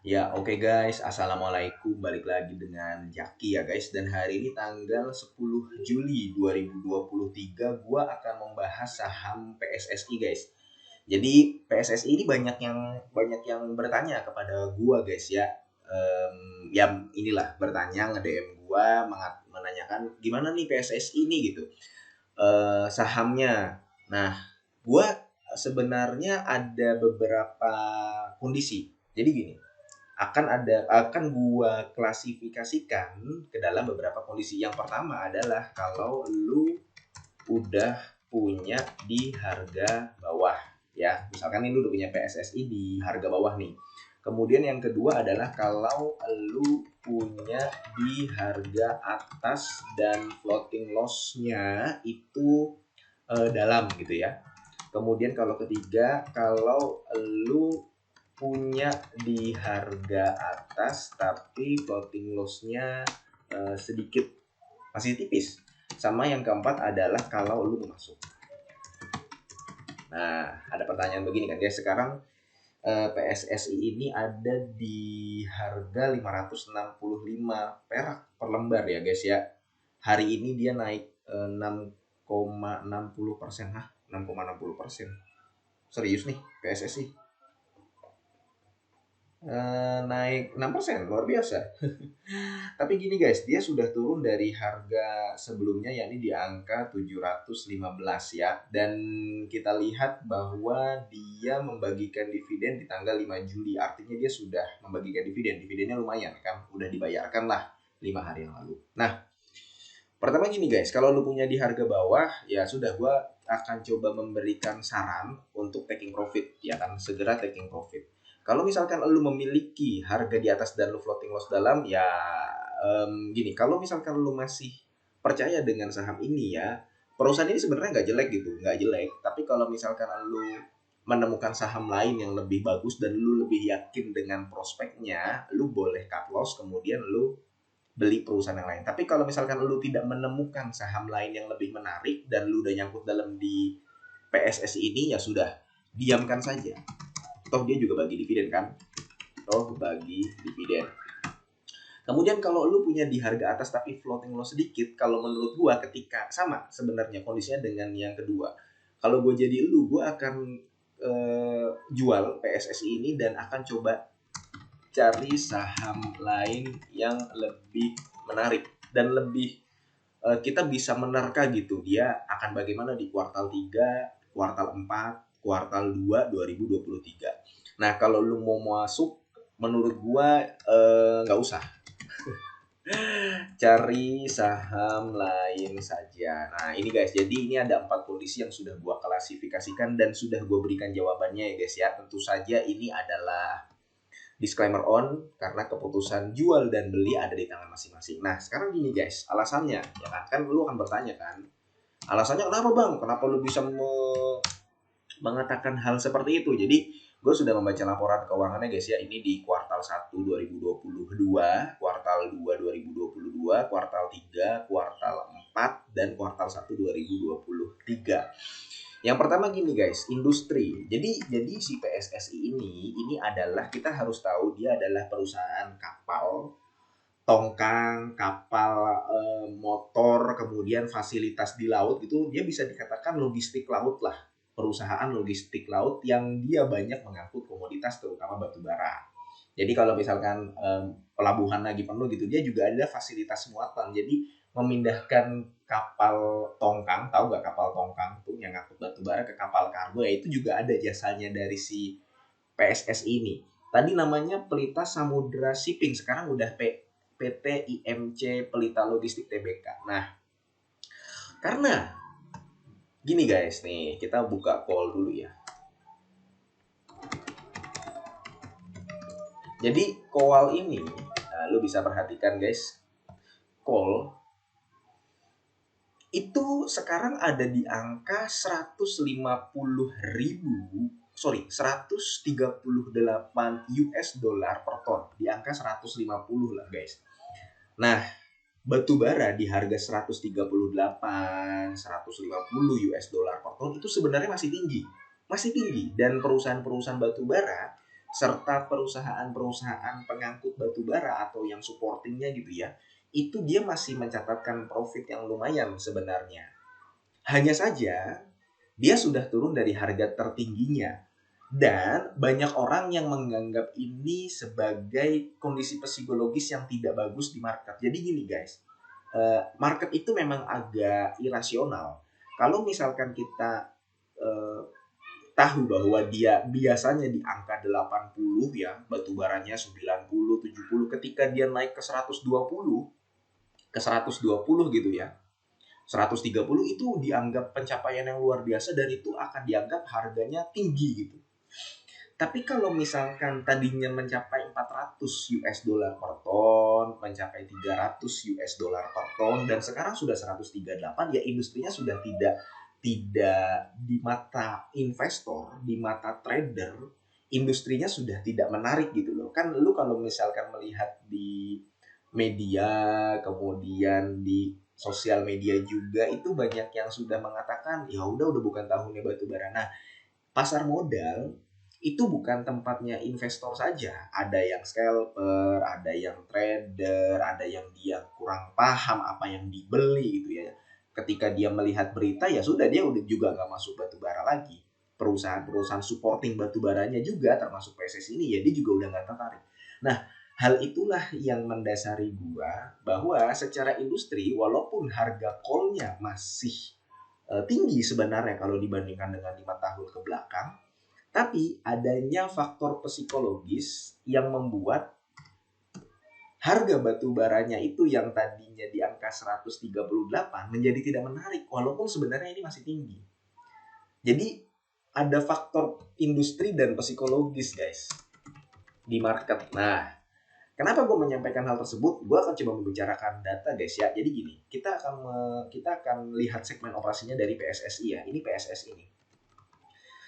Ya, oke guys. Assalamualaikum. Balik lagi dengan Jaki ya guys. Dan hari ini tanggal 10 Juli 2023 gua akan membahas saham PSSI guys. Jadi PSSI ini banyak yang bertanya kepada gua guys ya. Ya inilah bertanya nge-DM gua menanyakan gimana nih PSSI ini gitu. Sahamnya. Nah, gua sebenarnya ada beberapa kondisi. Jadi gini, akan gua klasifikasikan ke dalam beberapa kondisi. Yang pertama adalah kalau lu udah punya di harga bawah ya. Misalkan ini lu udah punya PSSI di harga bawah nih. Kemudian yang kedua adalah kalau lu punya di harga atas dan floating loss-nya itu dalam gitu ya. Kemudian kalau ketiga, kalau lu punya di harga atas tapi floating loss-nya sedikit, masih tipis. Sama yang keempat adalah kalau lu mau masuk. Nah, ada pertanyaan begini kan guys, sekarang PSSI ini ada di harga 565 perak per lembar ya guys ya. Hari ini dia naik 6,60%. 6,60%. Serius nih PSSI. Naik 6%, luar biasa. Tapi gini guys, dia sudah turun dari harga sebelumnya yakni di angka 715 ya. Dan kita lihat bahwa dia membagikan dividen di tanggal 5 Juli. Artinya dia sudah membagikan dividen. Dividennya lumayan kan, udah dibayarkan lah 5 hari yang lalu. Nah, pertama gini guys, kalau lu punya di harga bawah, ya sudah gua akan coba memberikan saran untuk taking profit ya kan, segera taking profit. Kalau misalkan lu memiliki harga di atas dan lu floating loss dalam, ya gini, kalau misalkan lu masih percaya dengan saham ini ya, perusahaan ini sebenarnya nggak jelek gitu, nggak jelek. Tapi kalau misalkan lu menemukan saham lain yang lebih bagus dan lu lebih yakin dengan prospeknya, lu boleh cut loss kemudian lu beli perusahaan yang lain. Tapi kalau misalkan lu tidak menemukan saham lain yang lebih menarik dan lu udah nyangkut dalam di PSSI ini, ya sudah, diamkan saja. Toh dia juga bagi dividen kan? Toh bagi dividen. Kemudian kalau lu punya di harga atas tapi floating loss sedikit, kalau menurut gua ketika sama sebenarnya kondisinya dengan yang kedua. Kalau gua jadi lu, gua akan jual PSSI ini dan akan coba cari saham lain yang lebih menarik dan lebih kita bisa menerka gitu dia akan bagaimana di kuartal 3, kuartal 4, kuartal 2 2023. Nah, kalau lu mau masuk menurut gua nggak usah cari saham lain saja. Nah, ini guys, jadi ini ada 4 kondisi yang sudah gua klasifikasikan dan sudah gua berikan jawabannya ya guys ya. Tentu saja ini adalah disclaimer on karena keputusan jual dan beli ada di tangan masing-masing. Nah, sekarang gini guys, alasannya ya kan lu akan bertanya kan, alasannya kenapa bang? Kenapa lu bisa mengatakan hal seperti itu? Jadi gue sudah membaca laporan keuangannya guys ya, ini di kuartal 1 2022, kuartal 2 2022, kuartal 3, kuartal 4, dan kuartal 1 2023. Yang pertama gini guys, industri. Jadi si PSSI ini adalah, kita harus tahu dia adalah perusahaan kapal, tongkang, kapal, motor, kemudian fasilitas di laut itu dia bisa dikatakan logistik laut lah. Perusahaan logistik laut yang dia banyak mengangkut komoditas terutama batu bara. Jadi kalau misalkan pelabuhan lagi penuh gitu, dia juga ada fasilitas muatan. Jadi memindahkan kapal tongkang, tahu nggak kapal tongkang tuh yang ngangkut batu bara ke kapal kargo, ya itu juga ada jasanya dari si PSS ini. Tadi namanya Pelita Samudra Shipping, sekarang udah PT IMC Pelita Logistik Tbk. Nah, karena gini guys nih, kita buka call dulu ya. Jadi call ini, lu bisa perhatikan guys, call itu sekarang ada di angka 138 US dollar per ton, di angka 150 lah guys. Nah, batu bara di harga 138, 150 US dollar per ton itu sebenarnya masih tinggi. Masih tinggi, dan perusahaan-perusahaan batu bara serta perusahaan-perusahaan pengangkut batu bara atau yang supportingnya gitu ya, itu dia masih mencatatkan profit yang lumayan sebenarnya. Hanya saja dia sudah turun dari harga tertingginya dan banyak orang yang menganggap ini sebagai kondisi psikologis yang tidak bagus di market. Jadi gini guys, market itu memang agak irasional. Kalau misalkan kita eh, tahu bahwa dia biasanya di angka 80 ya, batu baranya 90, 70, ketika dia naik ke 120, ke 120 gitu ya. 130 itu dianggap pencapaian yang luar biasa dan itu akan dianggap harganya tinggi gitu. Tapi kalau misalkan tadinya mencapai 400 US dollar per ton, mencapai 300 US dollar per ton dan sekarang sudah 138, ya industrinya sudah tidak di mata investor, di mata trader, industrinya sudah tidak menarik gitu loh. Kan lu kalau misalkan melihat di media, kemudian di sosial media juga itu banyak yang sudah mengatakan ya udah bukan tahunnya batu bara. Nah, pasar modal itu bukan tempatnya investor saja. Ada yang scalper, ada yang trader, ada yang dia kurang paham apa yang dibeli gitu ya. Ketika dia melihat berita ya sudah dia udah juga nggak masuk batu bara lagi. Perusahaan-perusahaan supporting batu baranya juga termasuk PSS ini ya dia juga udah nggak tertarik. Nah, hal itulah yang mendasari gua bahwa secara industri walaupun harga call-nya masih tinggi sebenarnya kalau dibandingkan dengan 5 tahun ke belakang. Tapi adanya faktor psikologis yang membuat harga batu baranya itu yang tadinya di angka 138 menjadi tidak menarik walaupun sebenarnya ini masih tinggi. Jadi ada faktor industri dan psikologis guys di market. Nah, kenapa gue menyampaikan hal tersebut? Gue akan coba membicarakan data guys ya. Jadi gini, kita akan lihat segmen operasinya dari PSSI ya. Ini PSSI ini.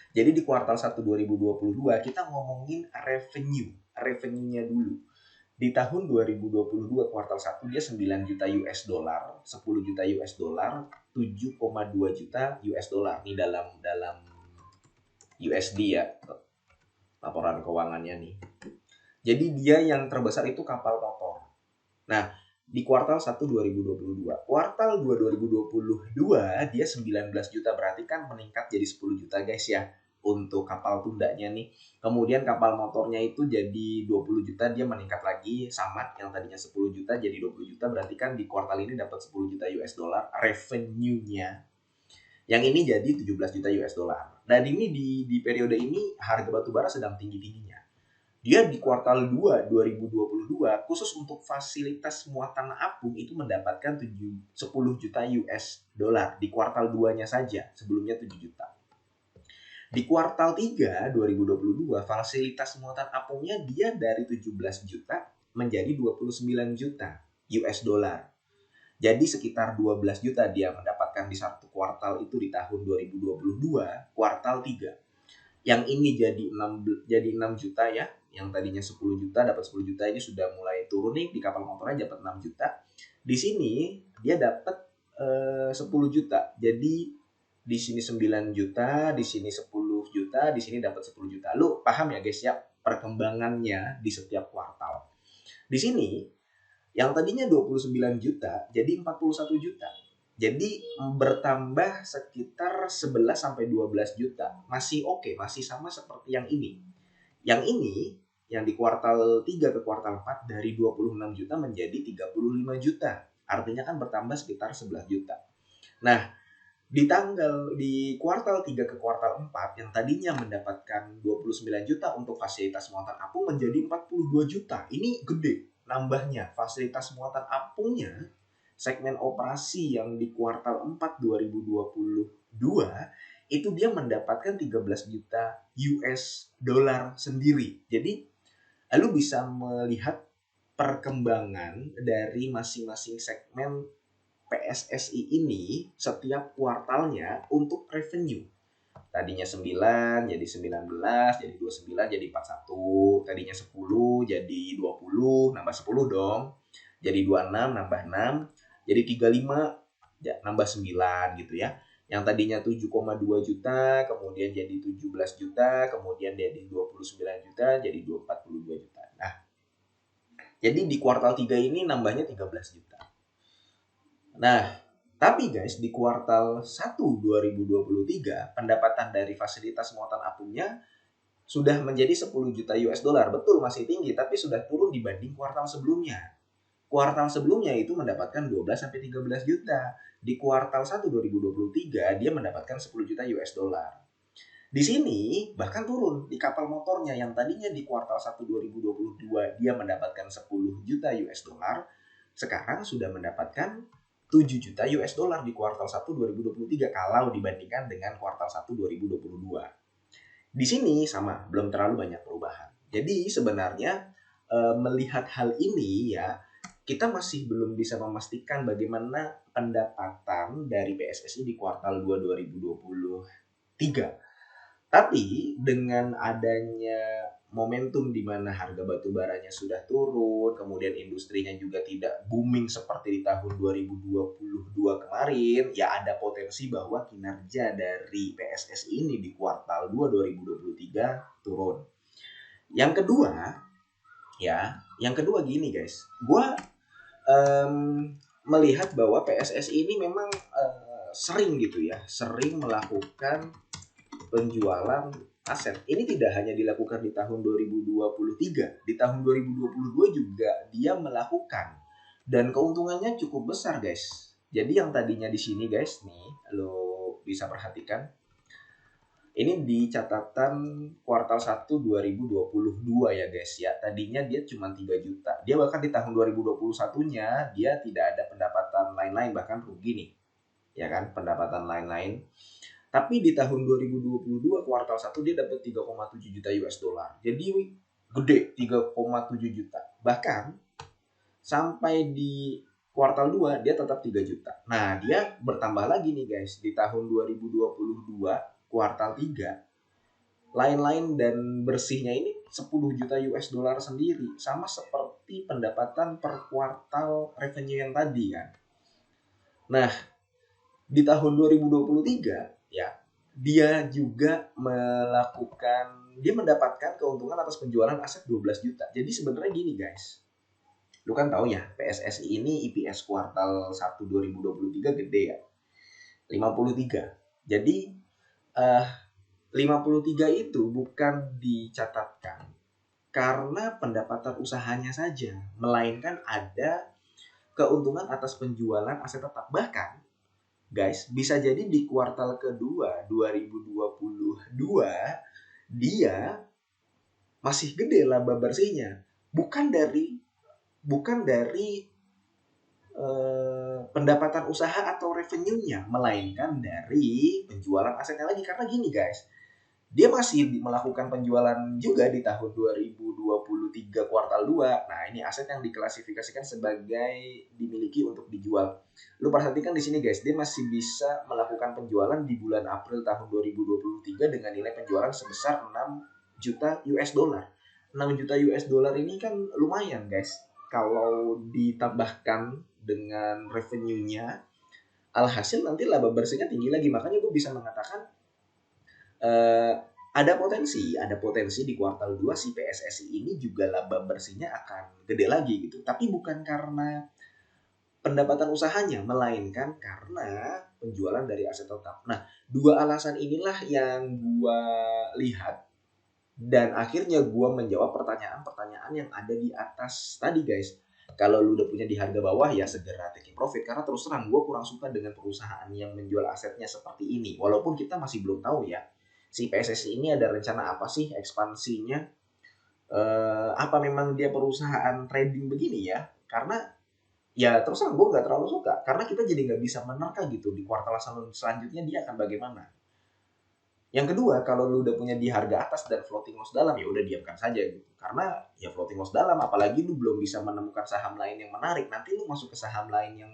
Jadi di kuartal 1 2022 kita ngomongin revenue-nya dulu. Di tahun 2022 kuartal 1 dia 9 juta US dollar, 10 juta US dollar, 7,2 juta US dollar. Ini dalam USD ya, laporan keuangannya nih. Jadi dia yang terbesar itu kapal motor. Nah, di kuartal 1 2022. Kuartal 2 2022 dia 19 juta, berarti kan meningkat jadi 10 juta guys ya untuk kapal tundanya nih. Kemudian kapal motornya itu jadi 20 juta, dia meningkat lagi sama yang tadinya 10 juta jadi 20 juta, berarti kan di kuartal ini dapat 10 juta US dollar revenue-nya. Yang ini jadi 17 juta US dollar. Dan ini di periode ini harga batu bara sedang tinggi-tingginya. Dia di kuartal 2 2022 khusus untuk fasilitas muatan apung itu mendapatkan 10 juta US dollar di kuartal 2-nya saja, sebelumnya 7 juta. Di kuartal 3 2022 fasilitas muatan apungnya dia dari 17 juta menjadi 29 juta US dollar. Jadi sekitar 12 juta dia mendapatkan di satu kuartal itu di tahun 2022 kuartal 3. Yang ini jadi 6 juta ya, yang tadinya 10 juta dapat 10 juta ini sudah mulai turun nih, di kapal motornya dapat 6 juta. Di sini dia dapat 10 juta. Jadi di sini 9 juta, di sini 10 juta, di sini dapat 10 juta. Lu paham ya guys ya perkembangannya di setiap kuartal. Di sini yang tadinya 29 juta jadi 41 juta. Jadi bertambah sekitar 11 sampai 12 juta. Masih oke, masih sama seperti yang ini. Yang ini yang di kuartal 3 ke kuartal 4 dari 26 juta menjadi 35 juta. Artinya kan bertambah sekitar 11 juta. Nah, di kuartal 3 ke kuartal 4 yang tadinya mendapatkan 29 juta untuk fasilitas muatan apung menjadi 42 juta. Ini gede nambahnya. Fasilitas muatan apungnya segmen operasi yang di kuartal 4 2022 itu dia mendapatkan 13 juta US dollar sendiri. Jadi lu bisa melihat perkembangan dari masing-masing segmen PSSI ini setiap kuartalnya untuk revenue. Tadinya 9 jadi 19, jadi 29, jadi 41, tadinya 10 jadi 20, nambah 10 dong. Jadi 26 nambah 6, jadi 35 ya, nambah 9 gitu ya. Yang tadinya 7,2 juta, kemudian jadi 17 juta, kemudian jadi 29 juta, jadi 42 juta. Nah, jadi di kuartal 3 ini nambahnya 13 juta. Nah, tapi guys, di kuartal 1 2023, pendapatan dari fasilitas muatan apungnya sudah menjadi 10 juta US dollar. Betul masih tinggi, tapi sudah turun dibanding kuartal sebelumnya. Kuartal sebelumnya itu mendapatkan 12 sampai 13 juta. Di kuartal 1 2023 dia mendapatkan 10 juta US dollar. Di sini bahkan turun di kapal motornya yang tadinya di kuartal 1 2022 dia mendapatkan 10 juta US dollar, sekarang sudah mendapatkan 7 juta US dollar di kuartal 1 2023 kalau dibandingkan dengan kuartal 1 2022. Di sini sama, belum terlalu banyak perubahan. Jadi sebenarnya melihat hal ini ya, kita masih belum bisa memastikan bagaimana pendapatan dari PSSI di kuartal 2 2023. Tapi dengan adanya momentum di mana harga batu baranya sudah turun, kemudian industrinya juga tidak booming seperti di tahun 2022 kemarin, ya ada potensi bahwa kinerja dari PSSI ini di kuartal 2 2023 turun. Yang kedua, yang kedua gini guys, gua melihat bahwa PSSI ini memang sering gitu ya, sering melakukan penjualan aset. Ini tidak hanya dilakukan di tahun 2023, di tahun 2022 juga dia melakukan dan keuntungannya cukup besar, guys. Jadi yang tadinya di sini, guys, nih lo bisa perhatikan. Ini di catatan kuartal 1 2022 ya, guys ya. Tadinya dia cuma 3 juta. Dia bahkan di tahun 2021-nya dia tidak ada pendapatan lain-lain, bahkan rugi nih. Ya kan, pendapatan lain-lain. Tapi di tahun 2022 kuartal 1 dia dapat 3,7 juta US dollar. Jadi gede, 3,7 juta. Bahkan sampai di kuartal 2 dia tetap 3 juta. Nah, dia bertambah lagi nih guys di tahun 2022 kuartal 3. Lain-lain dan bersihnya ini 10 juta US dollar sendiri, sama seperti pendapatan per kuartal revenue yang tadi kan. Nah, di tahun 2023 ya dia juga dia mendapatkan keuntungan atas penjualan aset 12 juta. Jadi sebenarnya gini guys, lu kan tahu ya PSSI ini EPS kuartal 1 2023 gede ya, 53. Jadi 53 itu bukan dicatatkan karena pendapatan usahanya saja, melainkan ada keuntungan atas penjualan aset tetap. Bahkan guys, bisa jadi di kuartal kedua 2022 dia masih gede laba bersihnya. Bukan dari pendapatan usaha atau revenue-nya, melainkan dari penjualan asetnya lagi. Karena gini guys, dia masih melakukan penjualan juga di tahun 2023 kuartal 2. Nah, ini aset yang diklasifikasikan sebagai dimiliki untuk dijual. Lu perhatikan di sini guys, dia masih bisa melakukan penjualan di bulan April tahun 2023 dengan nilai penjualan sebesar 6 juta US dollar. 6 juta US dollar ini kan lumayan guys. Kalau ditambahkan dengan revenue-nya, alhasil nanti laba bersihnya tinggi lagi. Makanya gue bisa mengatakan ada potensi di kuartal 2 si PSSI ini juga laba bersihnya akan gede lagi gitu. Tapi bukan karena pendapatan usahanya, melainkan karena penjualan dari aset tetap. Nah, dua alasan inilah yang gua lihat dan akhirnya gua menjawab pertanyaan-pertanyaan yang ada di atas tadi guys. Kalau lu udah punya di harga bawah ya segera taking profit, karena terus terang gue kurang suka dengan perusahaan yang menjual asetnya seperti ini. Walaupun kita masih belum tahu ya si PSSI ini ada rencana apa sih ekspansinya, apa memang dia perusahaan trading begini ya. Karena ya terus terang gue nggak terlalu suka, karena kita jadi nggak bisa menerka gitu di kuartal selanjutnya dia akan bagaimana. Yang kedua, kalau lu udah punya di harga atas dan floating loss dalam, ya udah diamkan saja gitu. Karena ya floating loss dalam, apalagi lu belum bisa menemukan saham lain yang menarik, nanti lu masuk ke saham lain yang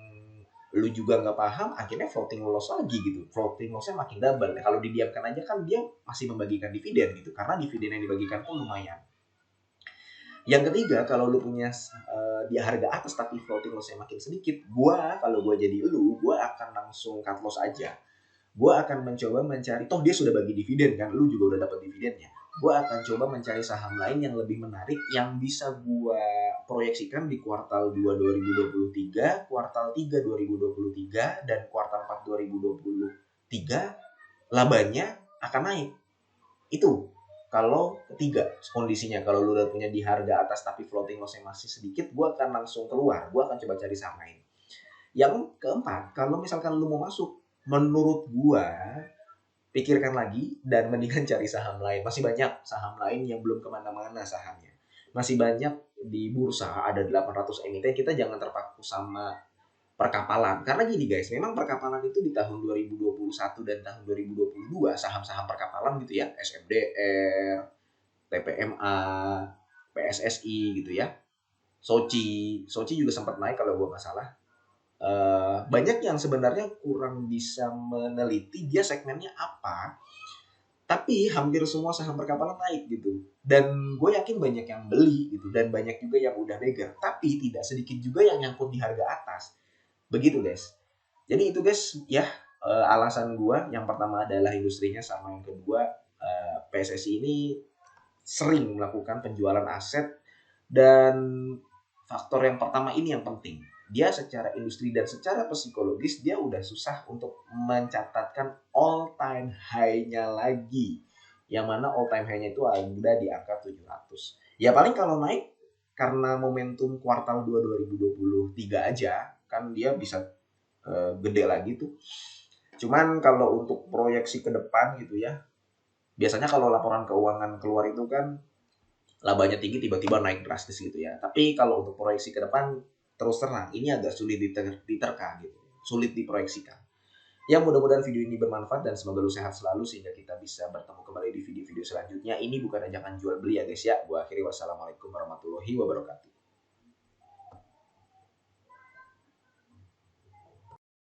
lu juga nggak paham, akhirnya floating loss lagi gitu. Floating lossnya makin double. Kalau didiamkan aja kan dia masih membagikan dividen gitu, karena dividen yang dibagikan pun lumayan. Yang ketiga, kalau lu punya di harga atas tapi floating lossnya makin sedikit, kalau gua jadi gua akan langsung cut loss aja. gue akan mencoba mencari, toh dia sudah bagi dividen kan, lu juga udah dapat dividennya. Gue akan coba mencari saham lain yang lebih menarik yang bisa gue proyeksikan di kuartal 2 2023, kuartal 3 2023, dan kuartal 4 2023 labanya akan naik. Itu kalau ketiga kondisinya, kalau lu udah punya di harga atas tapi floating lossnya masih sedikit, gue akan langsung keluar, gue akan coba cari saham lain. Yang keempat, kalau misalkan lu mau masuk, menurut gue pikirkan lagi dan mendingan cari saham lain. Masih banyak saham lain yang belum kemana-mana sahamnya. Masih banyak di bursa, ada 800 emiten. Kita jangan terpaku sama perkapalan. Karena gini guys, memang perkapalan itu di tahun 2021 dan tahun 2022 saham-saham perkapalan gitu ya, SMDR, TPMA, PSSI gitu ya, Soci juga sempat naik kalau gue nggak salah. Banyak yang sebenarnya kurang bisa meneliti dia segmennya apa, tapi hampir semua saham perkapalan naik gitu. Dan gue yakin banyak yang beli gitu, dan banyak juga yang udah mega. Tapi tidak sedikit juga yang nyangkut di harga atas. Begitu guys. Jadi itu guys ya, alasan gue. Yang pertama adalah industrinya, sama yang kedua PSSI ini sering melakukan penjualan aset. Dan faktor yang pertama ini yang penting, dia secara industri dan secara psikologis dia udah susah untuk mencatatkan all time high-nya lagi, yang mana all time high-nya itu ada di angka 700. Ya paling kalau naik karena momentum kuartal 2 2023 aja kan dia bisa gede lagi tuh. Cuman kalau untuk proyeksi ke depan gitu ya, biasanya kalau laporan keuangan keluar itu kan labanya tinggi tiba-tiba naik drastis gitu ya. Tapi kalau untuk proyeksi ke depan, terus terang ini agak sulit diterka gitu, sulit diproyeksikan. Ya mudah-mudahan video ini bermanfaat dan semoga lu sehat selalu sehingga kita bisa bertemu kembali di video-video selanjutnya. Ini bukan ajakan jual beli ya guys ya. Gua akhiri, wassalamualaikum warahmatullahi wabarakatuh.